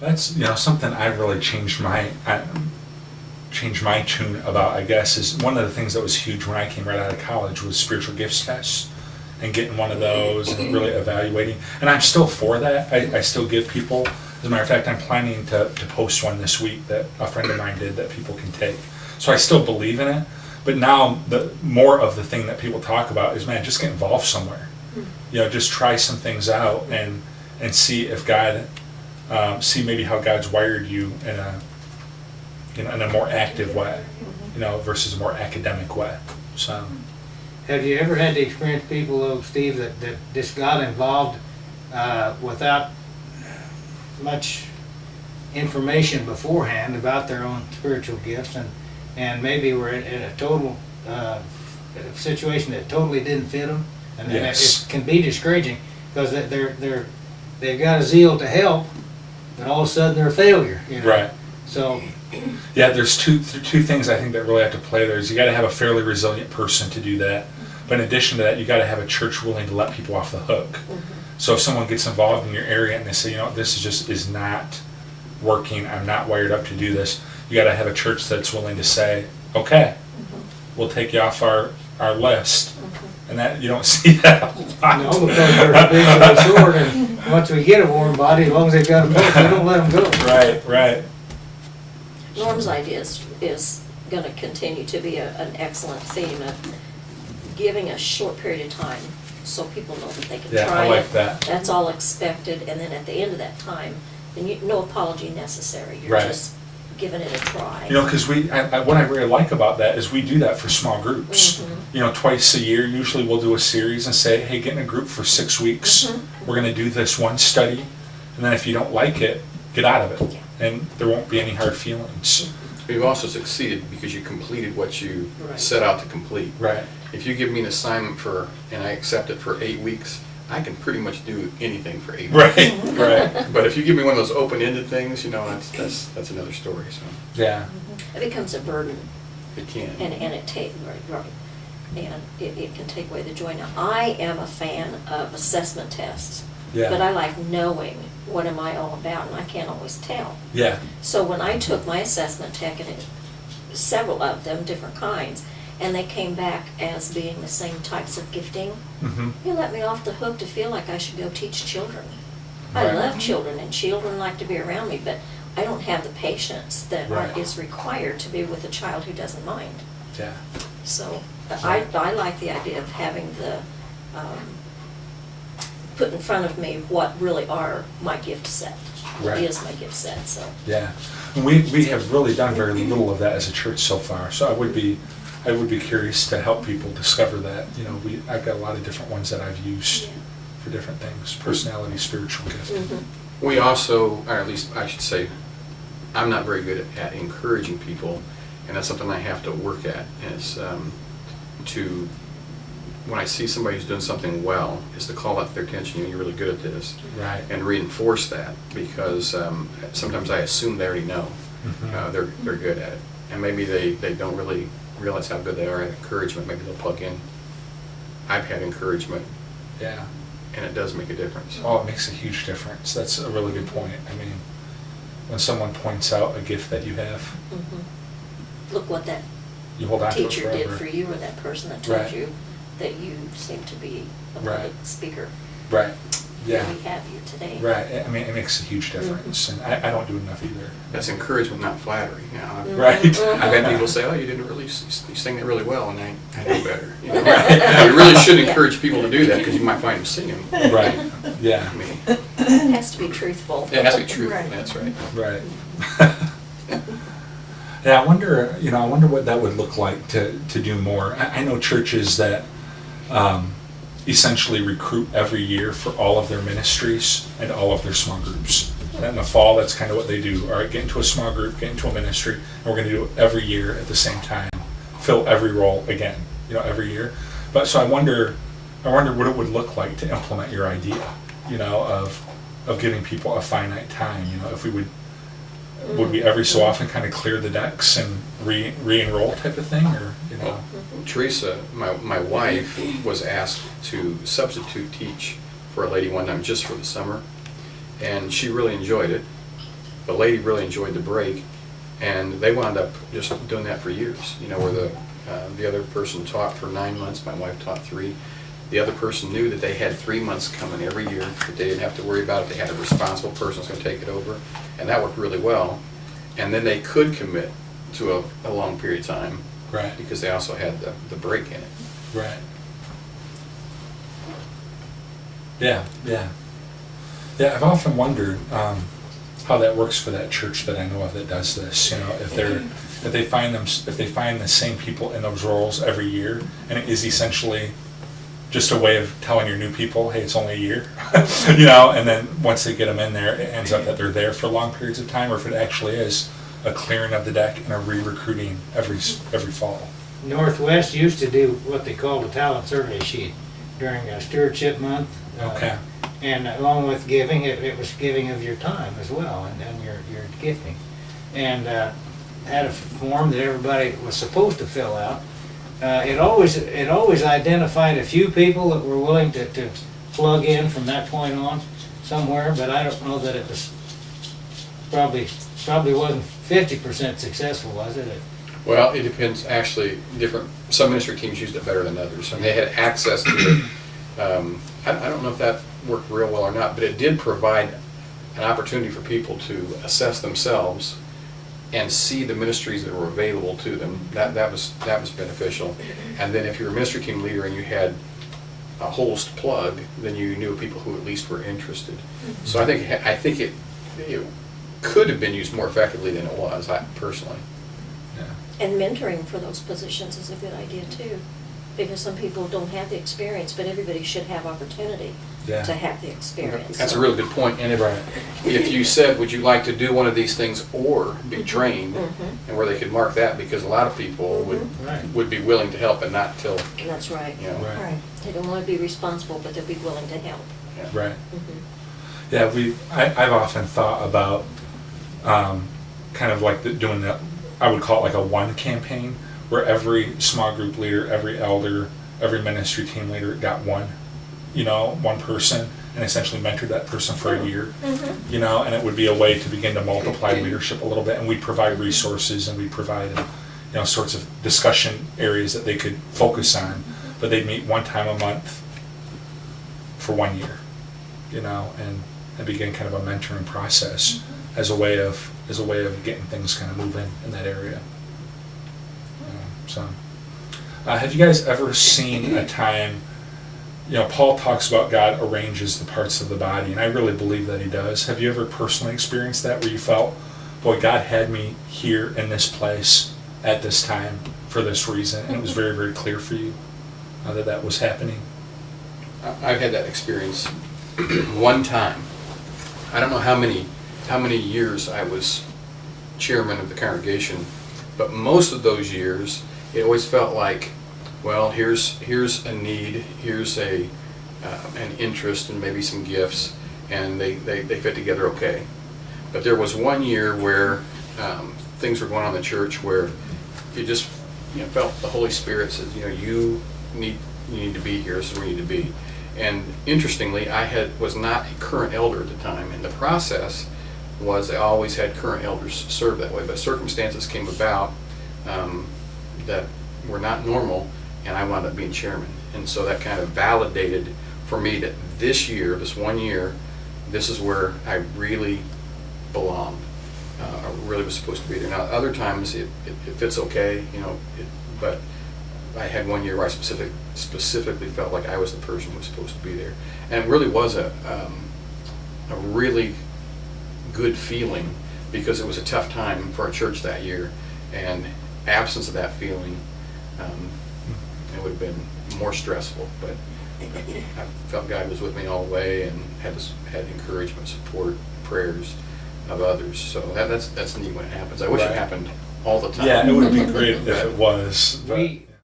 That's, something I've really changed my tune about, I guess, is one of the things that was huge when I came right out of college was spiritual gifts tests and getting one of those and really evaluating. And I'm still for that. I still give people, as a matter of fact, I'm planning to post one this week that a friend of mine did that people can take. So I still believe in it. But now the more of the thing that people talk about is, man, just get involved somewhere. Just try some things out and see if God, see maybe how God's wired you in a more active way, versus a more academic way. So, have you ever had to experience people, though, Steve, that just got involved without much information beforehand about their own spiritual gifts, and maybe were in a total situation that totally didn't fit them, and yes. It can be discouraging because they've got a zeal to help, but all of a sudden they're a failure. Right. So. Yeah, there's two things I think that really have to play there. Is you got to have a fairly resilient person to do that, but in addition to that, you got to have a church willing to let people off the hook. So if someone gets involved in your area and they say, this is not working, I'm not wired up to do this, you got to have a church that's willing to say, okay, we'll take you off our list. And that you don't see that a lot. No, because they're big and they're short, and once we get a warm body, as long as they've got a boat, we don't let them go. Right. Norm's idea is going to continue to be an excellent theme of giving a short period of time so people know that they can try I like it. that. That's all expected, and then at the end of that time, then no apology necessary. You're Right. just giving it a try. Because what I really like about that is we do that for small groups. Twice a year, usually we'll do a series and say, hey, get in a group for 6 weeks. We're going to do this one study, and then if you don't like it, get out of it. Yeah. And there won't be any hard feelings. You've also succeeded because you completed what you Right. set out to complete. Right. If you give me an assignment and I accept it for 8 weeks, I can pretty much do anything for 8 weeks. Right. But if you give me one of those open-ended things, that's another story. So Yeah. It becomes a burden, it can. and it can take away the joy. Now, I am a fan of assessment tests, Yeah. but I like knowing what am I all about, and I can't always tell. Yeah. So when I took my assessment tech, and several of them, different kinds, and they came back as being the same types of gifting, it let me off the hook to feel like I should go teach children. I Right. love children, and children like to be around me, but I don't have the patience that Right. is required to be with a child who doesn't mind. Yeah. So I like the idea of having put in front of me what really are my gift set. What Right. is my gift set, so. Yeah. And we have really done very little of that as a church so far. So I would be curious to help people discover that. I've got a lot of different ones that I've used Yeah. for different things: personality, spiritual gift. We also, or at least I should say, I'm not very good at encouraging people, and that's something I have to work at, is when I see somebody who's doing something well, is to call out their attention, you're really good at this, Right. and reinforce that, because sometimes I assume they already know they're good at it, and maybe they don't really realize how good they are at encouragement. Maybe they'll plug in, I've had encouragement, Yeah. and it does make a difference. Oh, it makes a huge difference. That's a really good point. I mean, when someone points out a gift that you have, Look what that you hold on to it teacher forever. did for you, or that person that told Right. you that you seem to be a Right. public speaker. Right. Yeah. Here we have you today. Right. I mean, it makes a huge difference, and I don't do enough either. That's encouragement, not flattery. Right. I've had people say, "Oh, you didn't really, you sang that really well," and I know better. You really should encourage people to do that, because you might find them singing. Right. Yeah. I mean, It has to be truthful. it has to be true. Right. That's right. Right. Yeah, I wonder what that would look like to do more. I know churches that essentially recruit every year for all of their ministries and all of their small groups. And in the fall, that's kind of what they do. All right, get into a small group, get into a ministry, and we're going to do it every year at the same time. Fill every role again, every year. But so I wonder what it would look like to implement your idea, of giving people a finite time. If we would we every so often kind of clear the decks and re-enroll type of thing, or Teresa, my wife, was asked to substitute teach for a lady one time just for the summer, and she really enjoyed it. the lady really enjoyed the break, and they wound up just doing that for years. You know, where the other person taught for 9 months, my wife taught 3. The other person knew that they had 3 months coming every year, that they didn't have to worry about it. They had a responsible person who's going to take it over, and that worked really well. And then they could commit to a long period of time, Right. because they also had the break in it. Right. Yeah, yeah. Yeah, I've often wondered how that works for that church that I know of that does this. You know, if they find the same people in those roles every year, and it is essentially just a way of telling your new people, hey, it's only a year, you know, and then once they get them in there, it ends up that they're there for long periods of time, or if it actually is a clearing of the deck and a re-recruiting every fall. Northwest used to do what they called a talent survey sheet during Stewardship Month. Okay. And along with giving, it was giving of your time as well, and your gifting. And had a form that everybody was supposed to fill out. It always identified a few people that were willing to plug in from that point on somewhere, but I don't know that it was probably wasn't 50% successful, was it? Well, it depends, actually, some ministry teams used it better than others, and they had access to it. I don't know if that worked real well or not, but it did provide an opportunity for people to assess themselves and see the ministries that were available to them. That was beneficial. And then if you're a ministry team leader and you had a host plug, then you knew people who at least were interested. So I think it could have been used more effectively than it was, personally. Yeah. And mentoring for those positions is a good idea too, because some people don't have the experience, but everybody should have opportunity Yeah. to have the experience. That's a So- really good point. And if you said, would you like to do one of these things or be trained, and where they could mark that, because a lot of people Right. would be willing to help and not till, That's right. you know. Right. Right. They don't want to be responsible, but they'll be willing to help. Yeah. Right. Mhm. Yeah, I've often thought about kind of like doing the, I would call it like a one campaign, where every small group leader, every elder, every ministry team leader got one person, and essentially mentored that person for a year, you know, and it would be a way to begin to multiply leadership a little bit, and we provide resources, and we provide, sorts of discussion areas that they could focus on, but they'd meet one time a month for 1 year, you know, and begin kind of a mentoring process as a way of getting things kind of moving in that area. Have you guys ever seen a time, Paul talks about God arranges the parts of the body, and I really believe that he does. Have you ever personally experienced that, where you felt, boy, God had me here in this place at this time for this reason, and it was very, very clear for you that was happening? I've had that experience one time. I don't know how many years I was chairman of the congregation, but most of those years, it always felt like, well, here's a need, here's an interest, and maybe some gifts, and they fit together okay. But there was 1 year where things were going on in the church where you just felt the Holy Spirit says, you need to be here. This is where you need to be. And interestingly, I was not a current elder at the time, and the process was I always had current elders serve that way, but circumstances came about that were not normal, and I wound up being chairman. And so that kind of validated for me that this 1 year, this is where I really belonged. I really was supposed to be there. Now, other times it fits okay, but I had 1 year where I specifically felt like I was the person who was supposed to be there. And it really was a really good feeling, because it was a tough time for our church that year, and absence of that feeling, it would have been more stressful. But I felt God was with me all the way, and had encouragement, support, prayers of others. So that's neat when it happens. I wish it Right. happened all the time. Yeah, it would be great if it was. But We